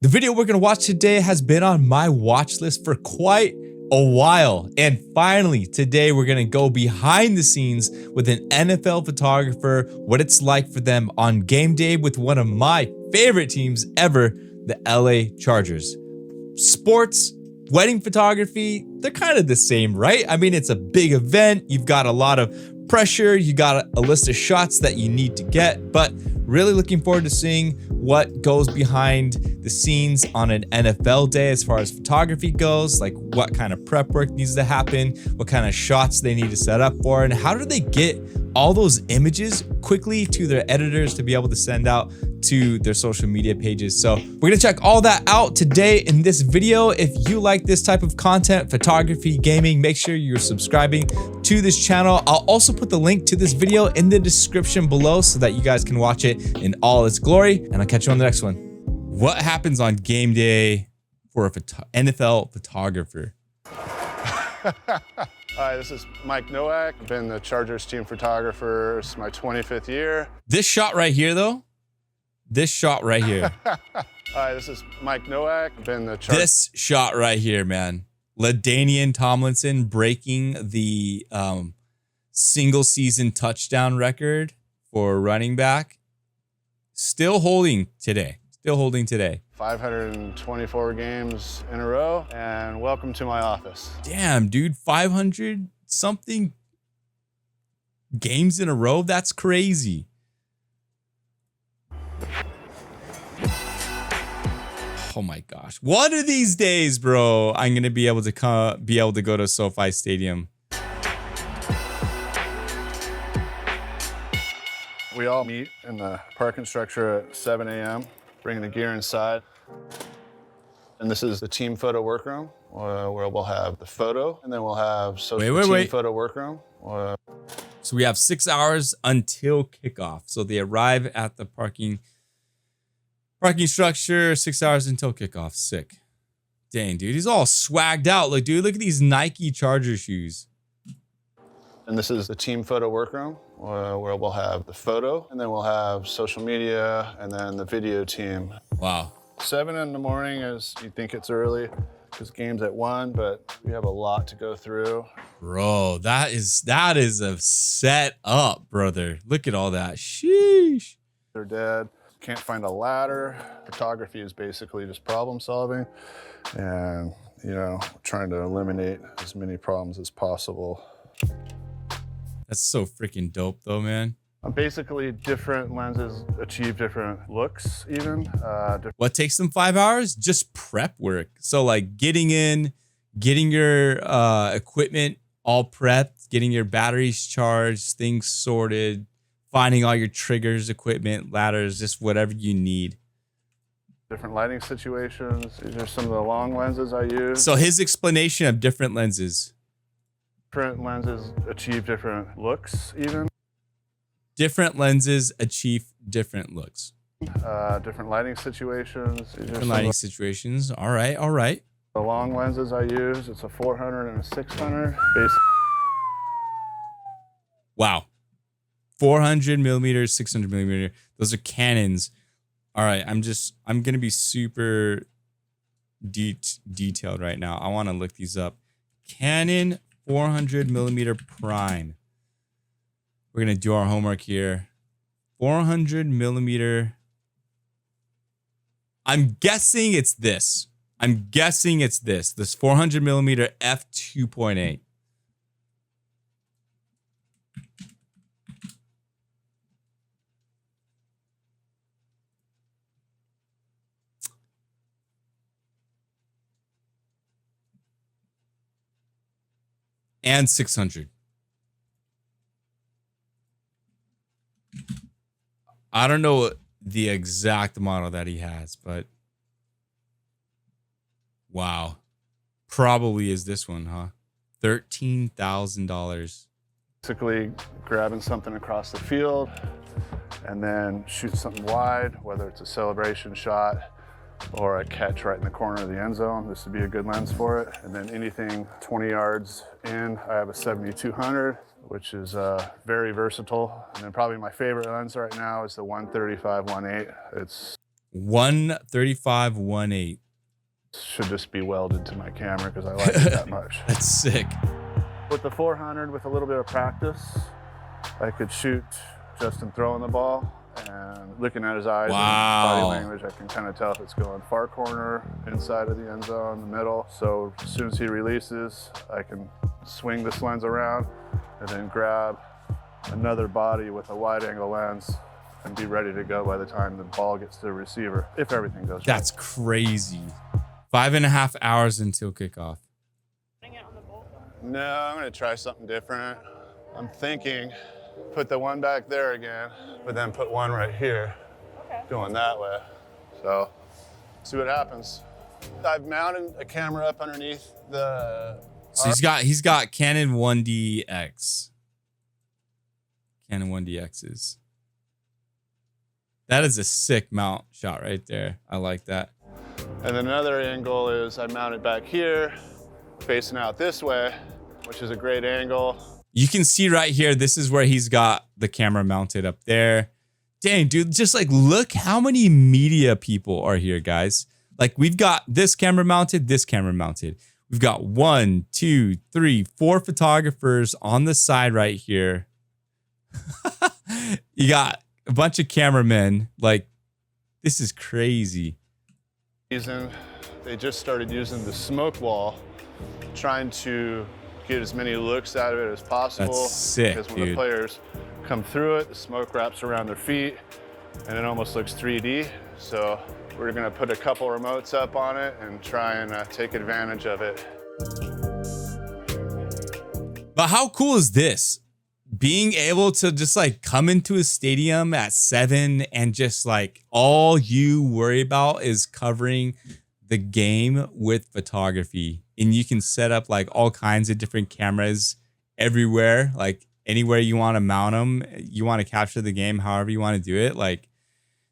The video we're gonna watch today has been on my watch list for quite a while. And finally, today we're gonna go behind the scenes with an NFL photographer, what it's like for them on game day with one of my favorite teams ever, the LA Chargers. Sports, wedding photography, they're kind of the same, right? I mean, it's a big event. You've got a lot of pressure. You got a list of shots that you need to get, but really looking forward to seeing what goes behind the scenes on an NFL day as far as photography goes, like what kind of prep work needs to happen, what kind of shots they need to set up for, and how do they get all those images quickly to their editors to be able to send out to their social media pages. So we're gonna check all that out today in this video. If you like this type of content, photography, gaming, make sure you're subscribing to this channel. I'll also put the link to this video in the description below so that you guys can watch it in all its glory, and I'll catch you on the next one. What happens on game day for a NFL photographer? Hi, this is Mike Nowak. I've been the Chargers team photographer. It's my 25th year. This shot right here, though. This shot right here. Hi, this is Mike Nowak. I've been the This shot right here, man. LaDainian Tomlinson breaking the single season touchdown record for running back. Still holding today. 524 games in a row, and welcome to my office. Damn, dude, 500 something games in a row? That's crazy. Oh my gosh. One of these days, bro, I'm going to be able to go to SoFi Stadium. We all meet in the parking structure at 7 a.m., bringing the gear inside. And this is the team photo workroom, where we'll have the photo, and then we'll have team photo workroom. So we have 6 hours until kickoff. So they arrive at the parking structure, 6 hours until kickoff. Sick. Dang, dude, he's all swagged out. Like, dude, look at these Nike Charger shoes. And this is the team photo workroom, where we'll have the photo, and then we'll have social media, and then the video team. Wow. 7 in the morning is, you think it's early because game's at 1, but we have a lot to go through. Bro, that is a set up, brother. Look at all that. Sheesh. They're dead. Can't find a ladder. Photography is basically just problem solving and, you know, trying to eliminate as many problems as possible. That's so freaking dope though, man. Basically, different lenses achieve different looks even. What takes them 5 hours? Just prep work. So like getting your equipment all prepped, getting your batteries charged, things sorted, finding all your triggers, equipment, ladders, just whatever you need. Different lighting situations. These are some of the long lenses I use. So his explanation of different lenses. Different lenses achieve different looks even. Different lenses achieve different looks. Different lighting situations. Different lighting situations. All right, all right. The long lenses I use, it's a 400 and a 600. Wow. 400 millimeters, 600 millimeter. Those are Canons. All right, I'm going to be super detailed right now. I want to look these up. Canon 400 millimeter prime. We're going to do our homework here. 400 millimeter. I'm guessing it's this. This 400 millimeter f2.8. And 600. I don't know the exact model that he has, but wow. Probably is this one, huh? $13,000. Basically grabbing something across the field and then shoot something wide, whether it's a celebration shot or a catch right in the corner of the end zone. This would be a good lens for it. And then anything 20 yards in, I have a 7200, which is very versatile. And then probably my favorite lens right now is the 135-1.8. It's 135, 1.8. Should just be welded to my camera because I like it that much. That's sick. With the 400, with a little bit of practice, I could shoot Justin throwing the ball, and looking at his eyes and body language, I can kind of tell if it's going far corner, inside of the end zone, the middle. So as soon as he releases, I can swing this lens around and then grab another body with a wide angle lens and be ready to go by the time the ball gets to the receiver, if everything goes right. That's crazy. 5.5 hours until kickoff. No, I'm gonna try something different. I'm thinking, put the one back there again, but then put one right here, going that way. So, see what happens. I've mounted a camera up underneath the... So he's got Canon 1DX. Canon 1DXs. That is a sick mount shot right there. I like that. And then another angle is I mount it back here, facing out this way, which is a great angle. You can see right here, this is where he's got the camera mounted up there. Dang, dude, just like look how many media people are here, guys. Like we've got this camera mounted, this camera mounted. We've got 1, 2, 3, 4 photographers on the side right here. You got a bunch of cameramen. Like, this is crazy. They just started using the smoke wall, trying to get as many looks out of it as possible. That's sick, because when the players come through it, the smoke wraps around their feet and it almost looks 3D. So we're gonna put a couple remotes up on it and try and take advantage of it. But how cool is this? Being able to just like come into a stadium at 7 and just like all you worry about is covering the game with photography. And you can set up like all kinds of different cameras everywhere, like anywhere you want to mount them. You want to capture the game however you want to do it. Like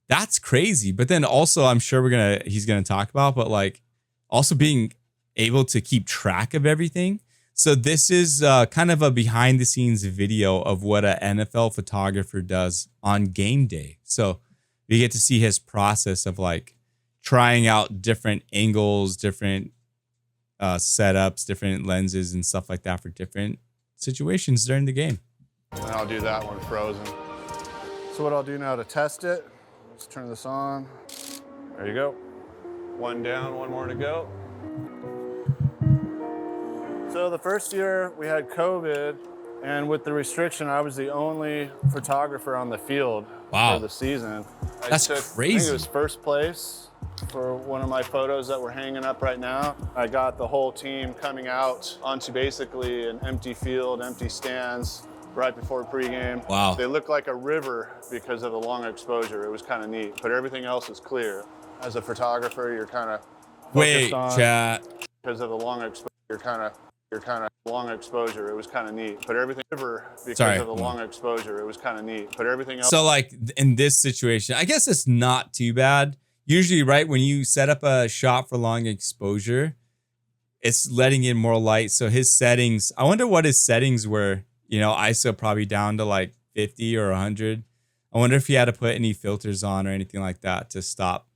that's crazy. But then also I'm sure he's gonna talk about, but like also being able to keep track of everything. So this is kind of a behind the scenes video of what an NFL photographer does on game day. So we get to see his process of like trying out different angles, different setups, different lenses and stuff like that for different situations during the game. And I'll do that one frozen. So what I'll do now to test it, let's turn this on. There you go. One down, one more to go. So the first year we had COVID, and with the restriction, I was the only photographer on the field for the season. That's crazy. I think it was first place for one of my photos that we're hanging up right now. I got the whole team coming out onto basically an empty field, empty stands right before pregame. Wow. They look like a river because of the long exposure. It was kind of neat, but everything else is clear. As a photographer, you're kind of focused on... chat. Because of the long exposure, you're kind of long exposure. It was kind of neat, but everything of the long exposure, it was kind of neat, but everything else. So like in this situation, I guess it's not too bad. Usually, right, when you set up a shot for long exposure, it's letting in more light. So his settings, I wonder what his settings were. You know, ISO probably down to like 50 or 100. I wonder if he had to put any filters on or anything like that to stop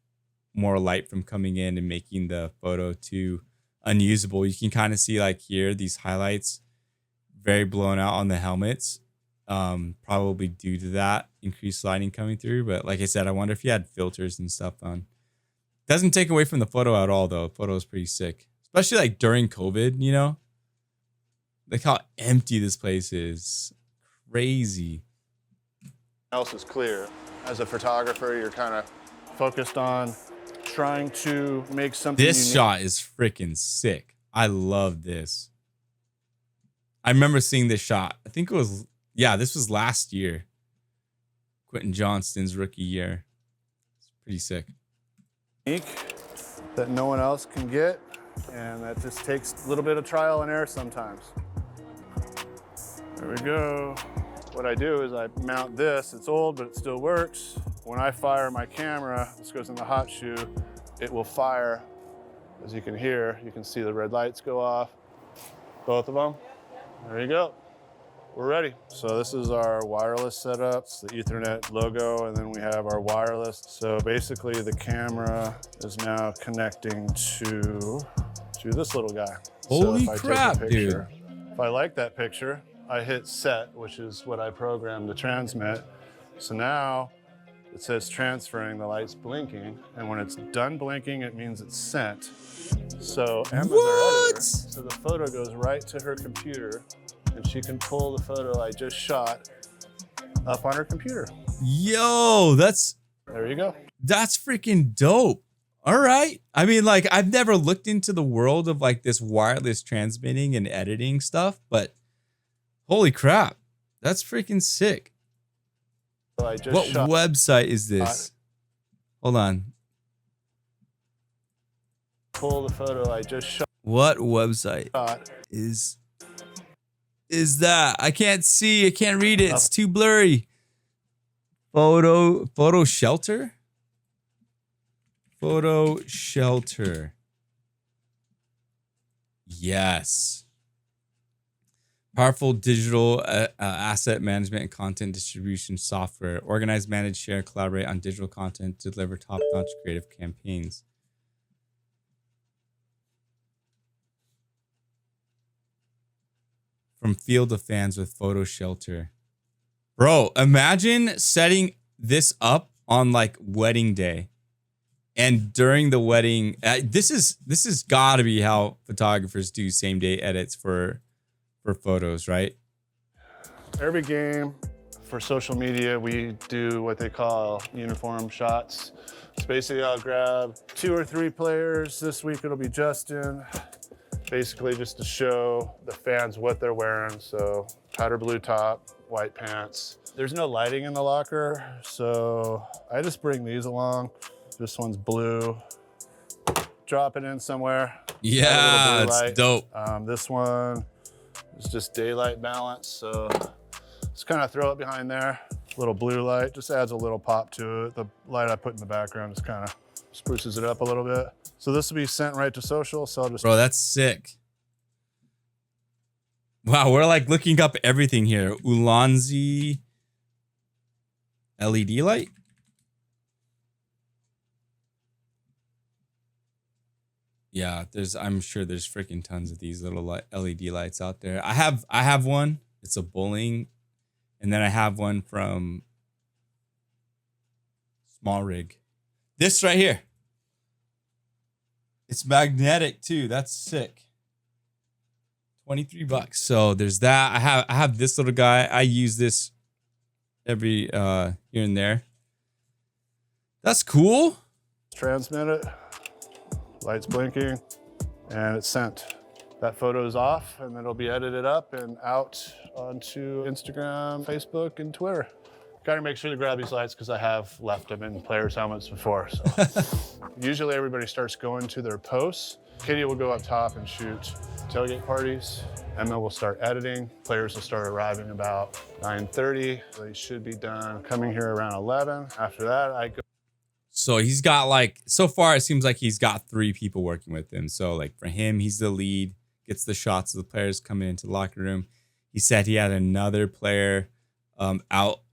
more light from coming in and making the photo too unusable. You can kind of see like here, these highlights very blown out on the helmets, probably due to that increased lighting coming through. But like I said, I wonder if you had filters and stuff on. Doesn't take away from the photo at all though. The photo is pretty sick, especially like during COVID, you know, like how empty this place is. Crazy. Else is clear. As a photographer, you're kind of focused on trying to make something This unique. shot is freaking sick. I love this. I remember seeing this shot. I think it was, this was last year. Quentin Johnston's rookie year. It's pretty sick. Unique that no one else can get, and that just takes a little bit of trial and error sometimes. There we go. What I do is I mount this. It's old, but it still works. When I fire my camera, this goes in the hot shoe, it will fire. As you can hear, you can see the red lights go off. Both of them. There you go. We're ready. So this is our wireless setup. It's the Ethernet logo, and then we have our wireless. So basically the camera is now connecting to this little guy. Holy so if crap, I take a picture, if I like that picture, I hit set, which is what I programmed to transmit. So now it says transferring, the light's blinking, and when it's done blinking, it means it's sent. So Emma's our editor, so the photo goes right to her computer, and she can pull the photo I just shot up on her computer. Yo, There you go. that's freaking dope. All right. I mean, like, I've never looked into the world of like this wireless transmitting and editing stuff, but holy crap, that's freaking sick. So I just What shot. website is this? Hold on. Pull the photo I just shot. What website is that? I can't see. I can't read it. It's too blurry. Photo shelter? Photo shelter. Yes. Powerful digital asset management and content distribution software. Organize, manage, share, collaborate on digital content to deliver top-notch creative campaigns. From field to fans with Photo Shelter. Bro, imagine setting this up on like wedding day. And during the wedding, this is gotta be how photographers do same day edits for photos, right? Every game for social media, we do what they call uniform shots. So basically I'll grab 2 or 3 players. This week it'll be Justin. Basically just to show the fans what they're wearing. So powder blue top, white pants. There's no lighting in the locker, so I just bring these along. This one's blue. Drop it in somewhere. Yeah, it's dope. This one is just daylight balance, so just kind of throw it behind there. Little blue light, just adds a little pop to it. The light I put in the background just kind of spruces it up a little bit. So this will be sent right to social, so I'll just... Bro, that's sick. Wow, we're like looking up everything here. Ulanzi LED light? Yeah, I'm sure there's freaking tons of these little LED lights out there. I have one. It's a bowling, and then I have one from Small Rig. This right here. It's magnetic too. That's sick. $23. So there's that. I have this little guy. I use this every here and there. That's cool. Transmit it. Lights blinking, and it's sent. That photo is off, and then it'll be edited up and out onto Instagram, Facebook, and Twitter. Gotta make sure to grab these lights because I have left them in players' helmets before. So usually everybody starts going to their posts. Katie will go up top and shoot tailgate parties. Emma will start editing. Players will start arriving about 9:30. They should be done coming here around 11. After that, I go. So he's got like, so far it seems like he's got 3 people working with him. So like for him, he's the lead, gets the shots of the players coming into the locker room. He said he had another player up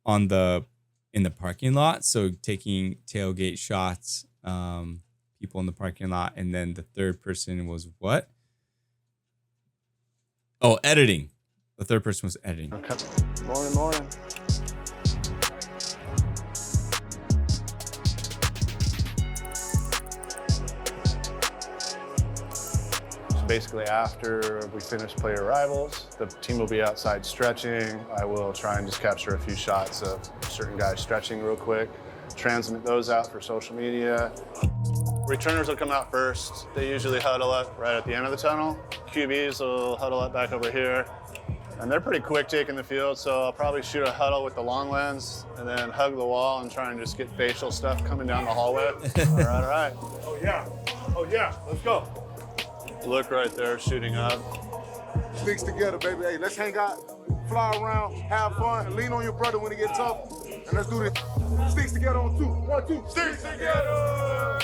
in the parking lot. So taking tailgate shots, people in the parking lot. And then the third person was what? Oh, editing. The third person was editing. Okay. Morning. Basically, after we finish player arrivals, the team will be outside stretching. I will try and just capture a few shots of certain guys stretching real quick, transmit those out for social media. Returners will come out first. They usually huddle up right at the end of the tunnel. QBs will huddle up back over here. And they're pretty quick taking the field, so I'll probably shoot a huddle with the long lens and then hug the wall and try and just get facial stuff coming down the hallway. All right. Oh yeah, let's go. Look right there, shooting up. Sticks together, baby. Hey, let's hang out, fly around, have fun, and lean on your brother when it gets tough. And let's do this. Sticks together on 2. 1, 2. Sticks together.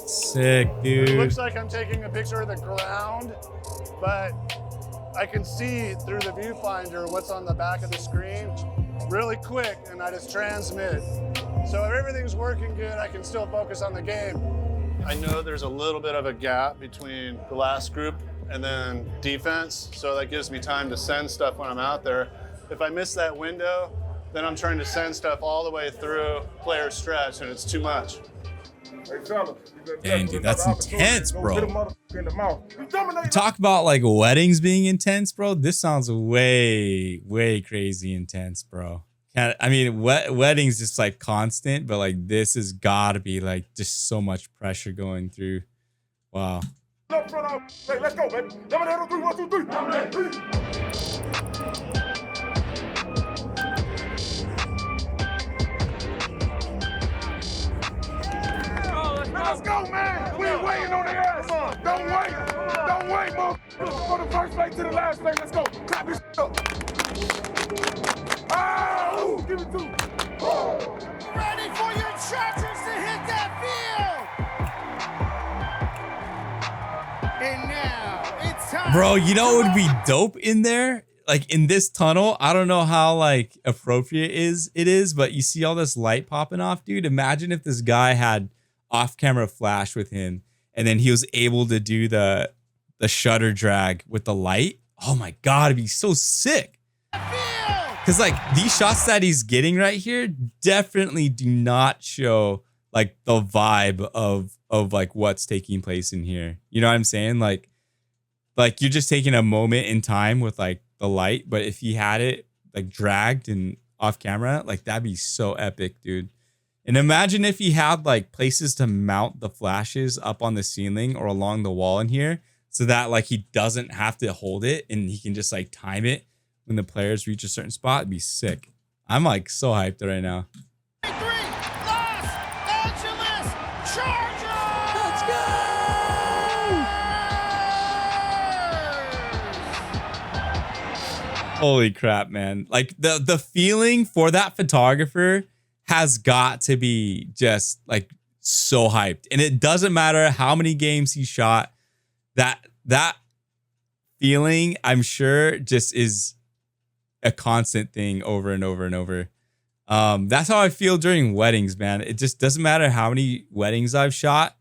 Sick, dude. It looks like I'm taking a picture of the ground, but I can see through the viewfinder what's on the back of the screen really quick, and I just transmit. So if everything's working good, I can still focus on the game. I know there's a little bit of a gap between the last group and then defense, so that gives me time to send stuff when I'm out there. If I miss that window, then I'm trying to send stuff all the way through player stretch, and it's too much. Dang, dude, that's intense, bro. Talk about like weddings being intense, bro. This sounds way crazy intense, bro. I mean, weddings just like constant, but like this has got to be like just so much pressure going through. Wow. Hey, let's go, baby. 1, 2, 3. Let's go, man. We ain't waiting on the ass. Don't wait, bro. From the first play to the last play. Let's go. Clap this up. Oh, give it to him. Ready for your Chargers to hit that field. And now it's time. Bro, you know what would be dope in there? Like in this tunnel, I don't know how like appropriate it is, but you see all this light popping off, dude. Imagine if this guy had off-camera flash with him, and then he was able to do the shutter drag with the light. Oh my God, it'd be so sick. Because like these shots that he's getting right here definitely do not show like the vibe of like what's taking place in here. You know what I'm saying? Like you're just taking a moment in time with like the light, but if he had it like dragged and off camera, like that'd be so epic, dude. And imagine if he had like places to mount the flashes up on the ceiling or along the wall in here, so that like he doesn't have to hold it and he can just like time it when the players reach a certain spot. It'd be sick. I'm like so hyped right now. Los Angeles Chargers! Let's go! Holy crap, man. Like the feeling for that photographer has got to be just like so hyped. And it doesn't matter how many games he shot. That feeling, I'm sure, just is a constant thing over and over and over. That's how I feel during weddings, man. It just doesn't matter how many weddings I've shot.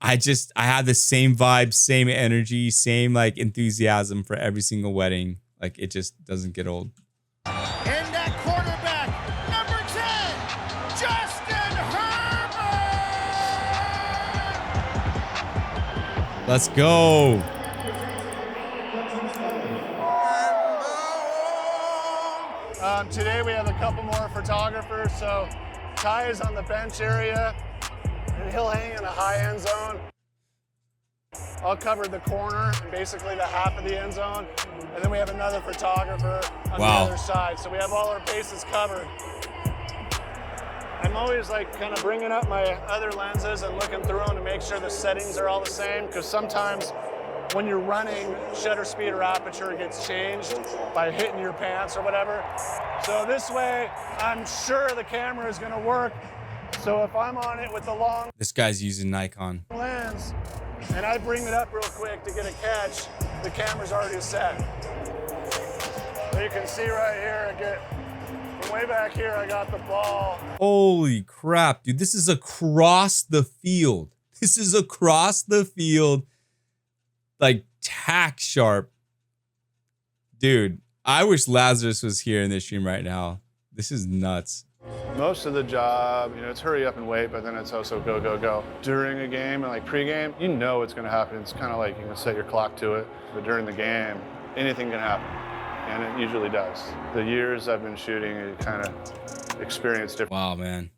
I had the same vibe, same energy, same like enthusiasm for every single wedding. Like it just doesn't get old. And that quarterback, number 10, Justin Herbert! Let's go. Today we have a couple more photographers, so Ty is on the bench area, and he'll hang in a high end zone. I'll cover the corner and basically the half of the end zone, and then we have another photographer on the other side, so we have all our bases covered. I'm always like kind of bringing up my other lenses and looking through them to make sure the settings are all the same, because sometimes when you're running, shutter speed or aperture gets changed by hitting your pants or whatever. So this way, I'm sure the camera is gonna work. So if I'm on it with the long This guy's using Nikon. lens and I bring it up real quick to get a catch, the camera's already set. So you can see right here, from way back here, I got the ball. Holy crap, dude. This is across the field. This is across the field. Like tack sharp. Dude, I wish Lazarus was here in this stream right now. This is nuts. Most of the job, it's hurry up and wait, but then it's also go, go, go. During a game and like pregame, you know what's gonna happen. It's kind of like you can set your clock to it, but during the game, anything can happen, and it usually does. The years I've been shooting, you kind of experience different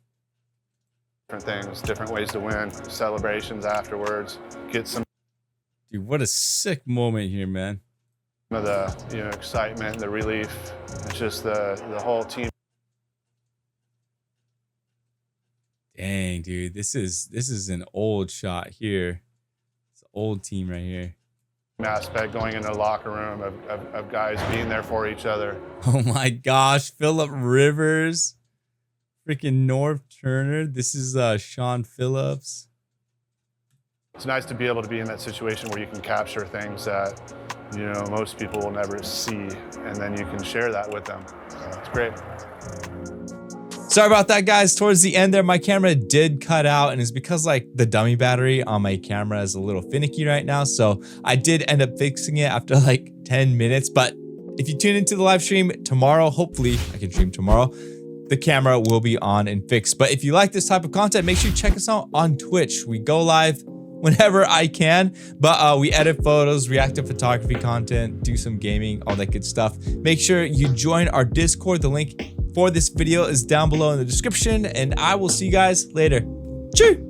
things, different ways to win, celebrations afterwards, get some Dude, what a sick moment here, man. of the excitement, the relief. It's just the whole team. Dang, dude, this is an old shot here. It's an old team right here. Aspect going into the locker room of guys being there for each other. Oh my gosh, Phillip Rivers, freaking Norv Turner. This is Sean Phillips. It's nice to be able to be in that situation where you can capture things that you know, most people will never see, and then you can share that with them. So it's great. Sorry about that, guys. Towards the end there, my camera did cut out, and it's because like the dummy battery on my camera is a little finicky right now. So I did end up fixing it after like 10 minutes. But if you tune into the live stream tomorrow, hopefully I can stream tomorrow, the camera will be on and fixed. But if you like this type of content, make sure you check us out on Twitch. We go live whenever I can, but we edit photos, react to photography content, do some gaming, all that good stuff. Make sure you join our Discord. The link for this video is down below in the description, and I will see you guys later. Cheers.